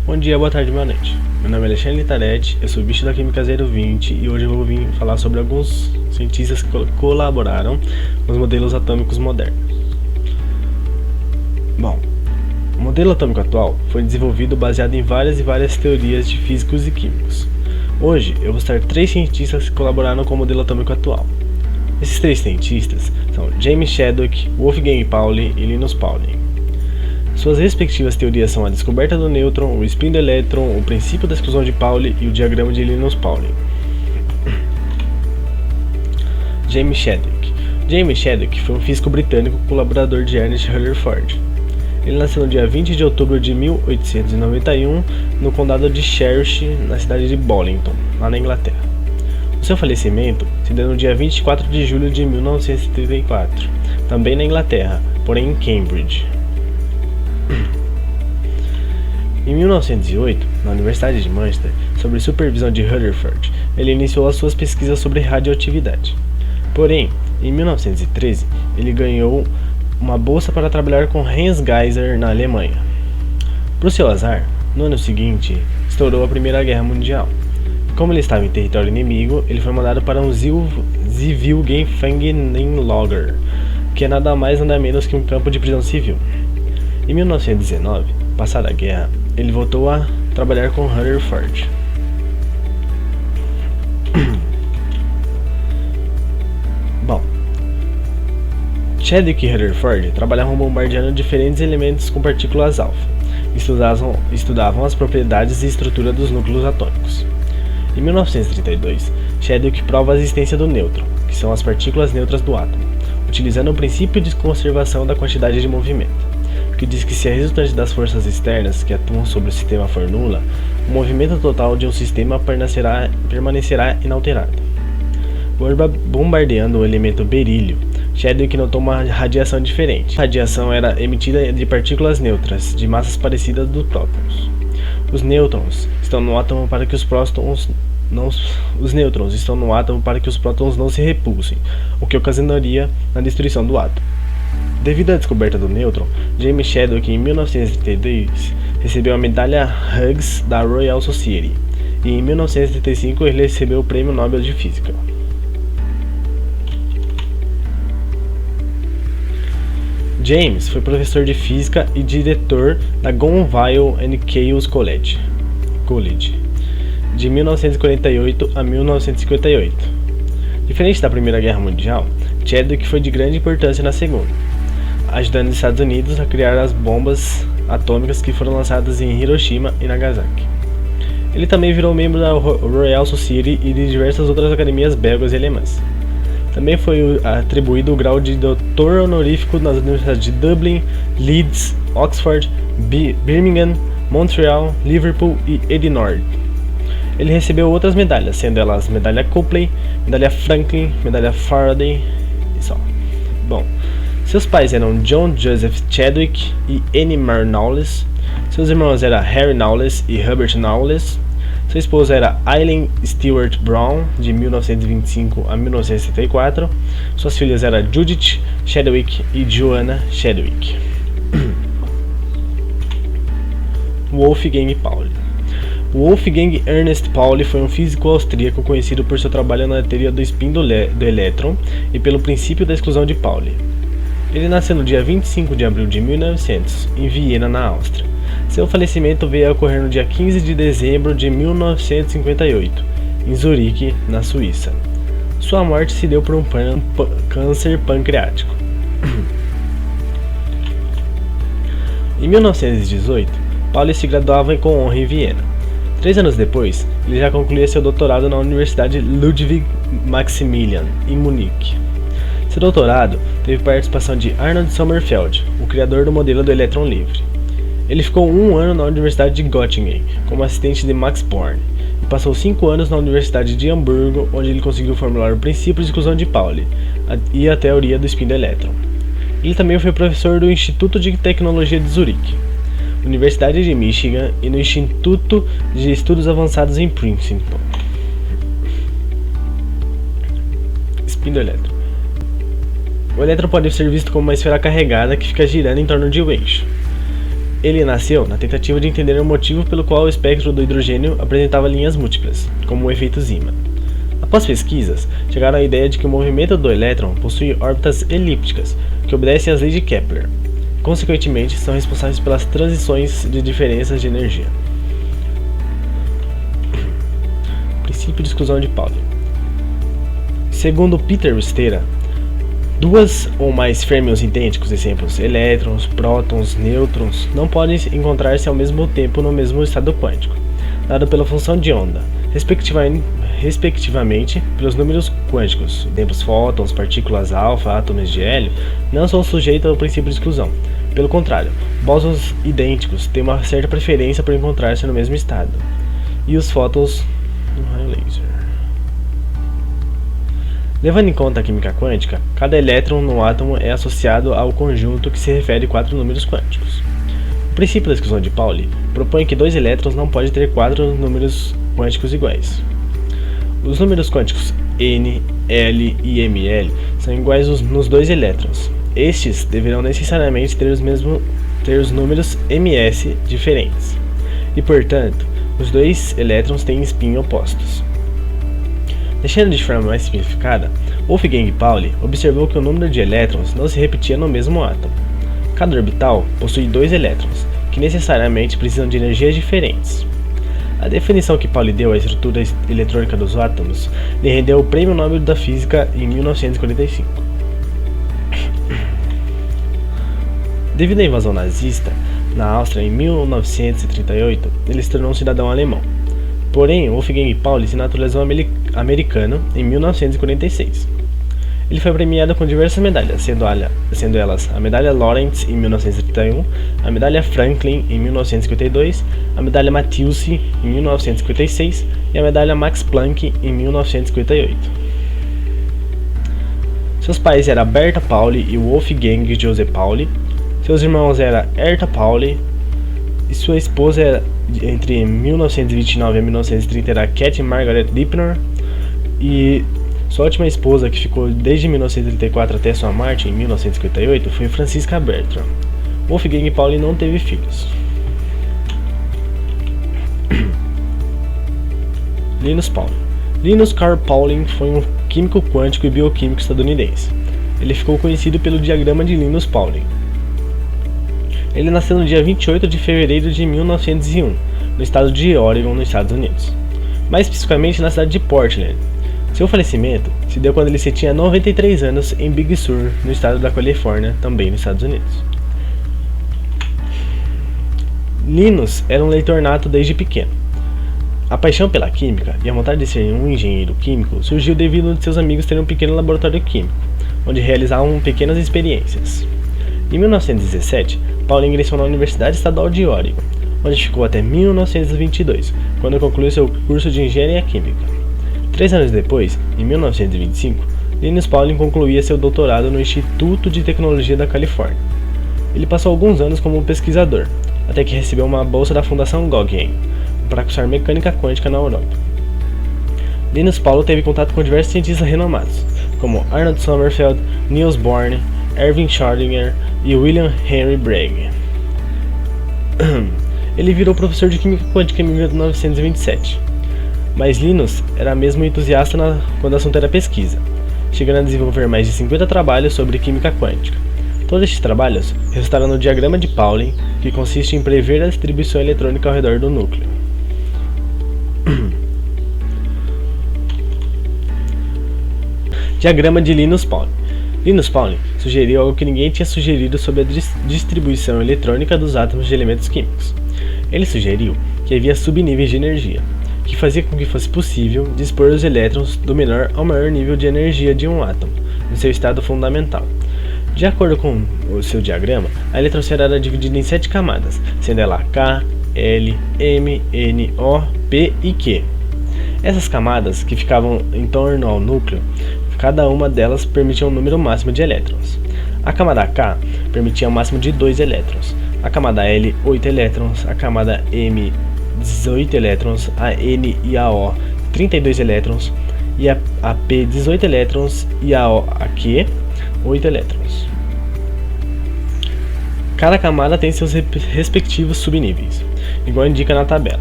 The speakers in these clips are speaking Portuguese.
Bom dia, boa tarde, boa noite. Meu nome é Alexandre Taretti, eu sou o bicho da Química 020 e hoje eu vou vir falar sobre alguns cientistas que colaboraram com os modelos atômicos modernos. Bom, o modelo atômico atual foi desenvolvido baseado em várias teorias de físicos e químicos. Hoje eu vou citar 3 cientistas que colaboraram com o modelo atômico atual. Esses 3 cientistas são James Chadwick, Wolfgang Pauli e Linus Pauling. Suas respectivas teorias são a descoberta do nêutron, o spin do elétron, o princípio da exclusão de Pauli e o diagrama de Linus Pauling. James Chadwick. James Chadwick foi um físico britânico colaborador de Ernest Rutherford. Ele nasceu no dia 20 de outubro de 1891 no condado de Cheshire, na cidade de Bollington, lá na Inglaterra. O seu falecimento se deu no dia 24 de julho de 1934, também na Inglaterra, porém em Cambridge. Em 1908, na Universidade de Manchester, sob supervisão de Rutherford, ele iniciou as suas pesquisas sobre radioatividade. Porém, em 1913, ele ganhou uma bolsa para trabalhar com Hans Geiser na Alemanha. Por seu azar, no ano seguinte, estourou a Primeira Guerra Mundial. Como ele estava em território inimigo, ele foi mandado para um Zivilgefangenenlager, que é nada mais nada menos que um campo de prisão civil. Em 1919, passada a guerra, ele voltou a trabalhar com Rutherford. Bom, Chadwick e Rutherford trabalhavam bombardeando diferentes elementos com partículas alfa. Estudavam as propriedades e estrutura dos núcleos atômicos. Em 1932, Chadwick prova a existência do nêutron, que são as partículas neutras do átomo, utilizando o princípio de conservação da quantidade de movimento, que diz que se a resultante das forças externas que atuam sobre o sistema for nula, o movimento total de um sistema permanecerá inalterado. Bombardeando o elemento berílio, Chadwick notou uma radiação diferente. A radiação era emitida de partículas neutras, de massas parecidas dos prótons. Os nêutrons estão no átomo para que os prótons não se repulsem, o que ocasionaria a destruição do átomo. Devido à descoberta do nêutron, James Chadwick, em 1932, recebeu a medalha Hughes da Royal Society, e em 1935 ele recebeu o Prêmio Nobel de Física. James foi professor de física e diretor da Gonville and Caius College, de 1948 a 1958. Diferente da Primeira Guerra Mundial, Chadwick foi de grande importância na Segunda, ajudando os Estados Unidos a criar as bombas atômicas que foram lançadas em Hiroshima e Nagasaki. Ele também virou membro da Royal Society e de diversas outras academias belgas e alemãs. Também foi atribuído o grau de doutor honorífico nas universidades de Dublin, Leeds, Oxford, Birmingham, Montreal, Liverpool e Edinburgh. Ele recebeu outras medalhas, sendo elas medalha Copley, medalha Franklin, medalha Faraday e só. Bom, seus pais eram John Joseph Chadwick e Annie Mary Knowles. Seus irmãos eram Harry Knowles e Herbert Knowles. Sua esposa era Eileen Stewart Brown, de 1925 a 1964. Suas filhas eram Judith Chadwick e Joanna Chadwick. Wolfgang Pauli. Wolfgang Ernst Pauli foi um físico austríaco conhecido por seu trabalho na teoria do spin do elétron e pelo princípio da exclusão de Pauli. Ele nasceu no dia 25 de abril de 1900, em Viena, na Áustria. Seu falecimento veio a ocorrer no dia 15 de dezembro de 1958, em Zurique, na Suíça. Sua morte se deu por um câncer pancreático. Em 1918, Pauli se graduava com honra em Viena. 3 anos depois, ele já concluía seu doutorado na Universidade Ludwig Maximilian, em Munique. Seu doutorado teve participação de Arnold Sommerfeld, o criador do modelo do elétron livre. Ele ficou 1 ano na Universidade de Göttingen, como assistente de Max Born, e passou 5 anos na Universidade de Hamburgo, onde ele conseguiu formular o princípio de exclusão de Pauli e a teoria do spin do elétron. Ele também foi professor do Instituto de Tecnologia de Zurique, Universidade de Michigan e no Instituto de Estudos Avançados em Princeton. Spin do elétron. O elétron pode ser visto como uma esfera carregada que fica girando em torno de um eixo. Ele nasceu na tentativa de entender o motivo pelo qual o espectro do hidrogênio apresentava linhas múltiplas, como o efeito Zeeman. Após pesquisas, chegaram à ideia de que o movimento do elétron possui órbitas elípticas, que obedecem às leis de Kepler. Consequentemente, são responsáveis pelas transições de diferenças de energia. Princípio de exclusão de Pauli. Segundo Peter Wistera, duas ou mais férmions idênticos, exemplos elétrons, prótons, nêutrons, não podem encontrar-se ao mesmo tempo no mesmo estado quântico, dado pela função de onda, respectivamente pelos números quânticos. Exemplos fótons, partículas alfa, átomos de hélio, não são sujeitos ao princípio de exclusão. Pelo contrário, bósons idênticos têm uma certa preferência por encontrar-se no mesmo estado, e os fótons no raio laser. Levando em conta a química quântica, cada elétron no átomo é associado ao conjunto que se refere a 4 números quânticos. O princípio da exclusão de Pauli propõe que 2 elétrons não podem ter 4 números quânticos iguais. Os números quânticos N, L e Ml são iguais nos 2 elétrons. Estes deverão necessariamente ter os números ms diferentes, e portanto, os 2 elétrons têm spin opostos. Deixando de forma mais simplificada, Wolfgang Pauli observou que o número de elétrons não se repetia no mesmo átomo. Cada orbital possui 2 elétrons, que necessariamente precisam de energias diferentes. A definição que Pauli deu à estrutura eletrônica dos átomos lhe rendeu o Prêmio Nobel da Física em 1945. Devido à invasão nazista na Áustria em 1938, ele se tornou um cidadão alemão. Porém, Wolfgang Pauli se naturalizou americano em 1946. Ele foi premiado com diversas medalhas, sendo elas a Medalha Lorentz em 1931, a Medalha Franklin em 1952, a Medalha Matthieusse em 1956 e a Medalha Max Planck em 1958. Seus pais eram Bertha Pauli e Wolfgang Joseph Pauli. Seus irmãos eram Hertha Pauli e sua esposa era, entre 1929 e 1930, era Katie Margaret Dipner, e sua última esposa, que ficou desde 1934 até sua morte em 1958, foi Franziska Bertram. Wolfgang Pauli não teve filhos. Linus Pauling. Linus Carl Pauling foi um químico quântico e bioquímico estadunidense. Ele ficou conhecido pelo diagrama de Linus Pauling. Ele nasceu no dia 28 de fevereiro de 1901, no estado de Oregon, nos Estados Unidos, mais especificamente na cidade de Portland. Seu falecimento se deu quando ele tinha 93 anos em Big Sur, no estado da Califórnia, também nos Estados Unidos. Linus era um leitor nato desde pequeno. A paixão pela química e a vontade de ser um engenheiro químico surgiu devido a seus amigos terem um pequeno laboratório químico, onde realizavam pequenas experiências. Em 1917, Paulo ingressou na Universidade Estadual de Oregon, onde ficou até 1922, quando concluiu seu curso de Engenharia Química. 3 anos depois, em 1925, Linus Pauling concluía seu doutorado no Instituto de Tecnologia da Califórnia. Ele passou alguns anos como pesquisador, até que recebeu uma bolsa da Fundação Guggenheim para cursar mecânica quântica na Europa. Linus Pauling teve contato com diversos cientistas renomados, como Arnold Sommerfeld, Niels Bohr, Erwin Schrödinger e William Henry Bragg. Ele virou professor de química quântica em 1927, mas Linus era mesmo entusiasta quando o assunto era pesquisa, chegando a desenvolver mais de 50 trabalhos sobre química quântica. Todos estes trabalhos resultaram no diagrama de Pauling, que consiste em prever a distribuição eletrônica ao redor do núcleo. Diagrama de Linus Pauling. Linus Pauling sugeriu algo que ninguém tinha sugerido sobre a distribuição eletrônica dos átomos de elementos químicos. Ele sugeriu que havia subníveis de energia, que fazia com que fosse possível dispor os elétrons do menor ao maior nível de energia de um átomo, no seu estado fundamental. De acordo com o seu diagrama, a eletrosfera era dividida em 7 camadas, sendo ela K, L, M, N, O, P e Q. Essas camadas, que ficavam em torno ao núcleo, cada uma delas permitia um número máximo de elétrons. A camada K permitia um máximo de 2 elétrons, a camada L 8 elétrons, a camada M 18 elétrons, a N e a O 32 elétrons, e a P 18 elétrons e a Q 8 elétrons. Cada camada tem seus respectivos subníveis, igual indica na tabela.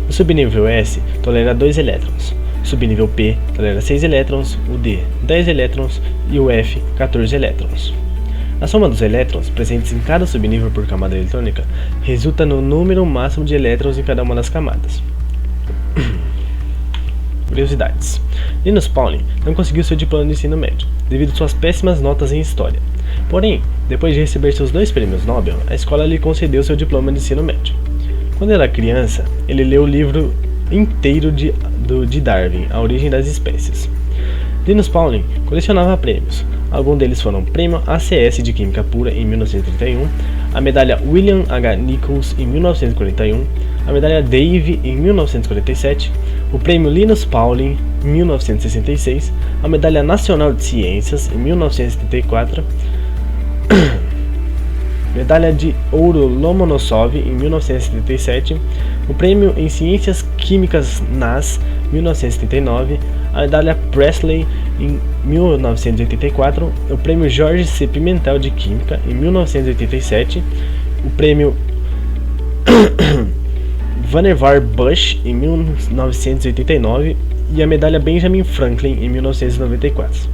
O subnível S tolera 2 elétrons, o subnível P tolera 6 elétrons, o D 10 elétrons e o F 14 elétrons. A soma dos elétrons presentes em cada subnível por camada eletrônica resulta no número máximo de elétrons em cada uma das camadas. Curiosidades. Linus Pauling não conseguiu seu diploma de ensino médio, devido às suas péssimas notas em História. Porém, depois de receber seus 2 prêmios Nobel, a escola lhe concedeu seu diploma de ensino médio. Quando era criança, ele leu o livro inteiro de Darwin, A Origem das Espécies. Linus Pauling colecionava prêmios. Alguns deles foram o Prêmio ACS de Química Pura em 1931, a Medalha William H. Nichols em 1941, a Medalha Dave em 1947, o Prêmio Linus Pauling em 1966, a Medalha Nacional de Ciências em 1974, Medalha de Ouro Lomonosov em 1977, o Prêmio em Ciências Químicas NAS em 1979, a Medalha Presley em 1984, o Prêmio Jorge C. Pimentel de Química em 1987, o Prêmio Vannevar Bush em 1989 e a Medalha Benjamin Franklin em 1994.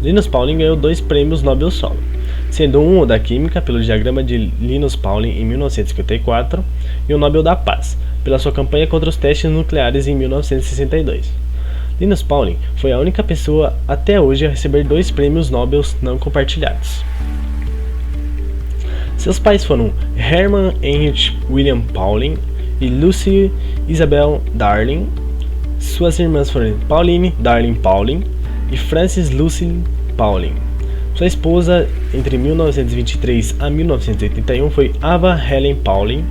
Linus Pauling ganhou 2 prêmios Nobel solo, sendo um o da Química pelo diagrama de Linus Pauling em 1954 e o Nobel da Paz pela sua campanha contra os testes nucleares em 1962. Linus Pauling foi a única pessoa até hoje a receber 2 prêmios Nobel não compartilhados. Seus pais foram Hermann Heinrich William Pauling e Lucy Isabel Darling. Suas irmãs foram Pauline Darling Pauling e Frances Lucy Pauling. Sua esposa entre 1923 a 1981 foi Ava Helen Pauling.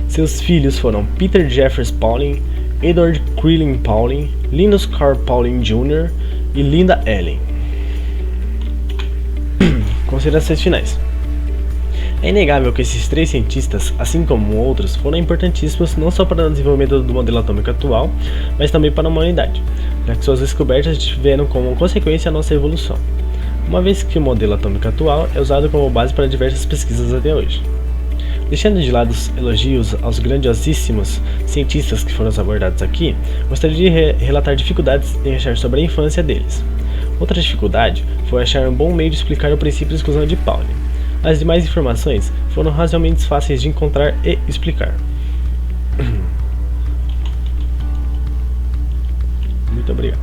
Seus filhos foram Peter Jeffers Pauling, Edward Crillin Pauling, Linus Carl Pauling Jr. e Linda Ellen. Considerações finais. É inegável que esses 3 cientistas, assim como outros, foram importantíssimos não só para o desenvolvimento do modelo atômico atual, mas também para a humanidade, já que suas descobertas tiveram como consequência a nossa evolução, uma vez que o modelo atômico atual é usado como base para diversas pesquisas até hoje. Deixando de lado os elogios aos grandiosíssimos cientistas que foram abordados aqui, gostaria de relatar dificuldades em achar sobre a infância deles. Outra dificuldade foi achar um bom meio de explicar o princípio de exclusão de Pauling. As demais informações foram razoavelmente fáceis de encontrar e explicar. Muito obrigado.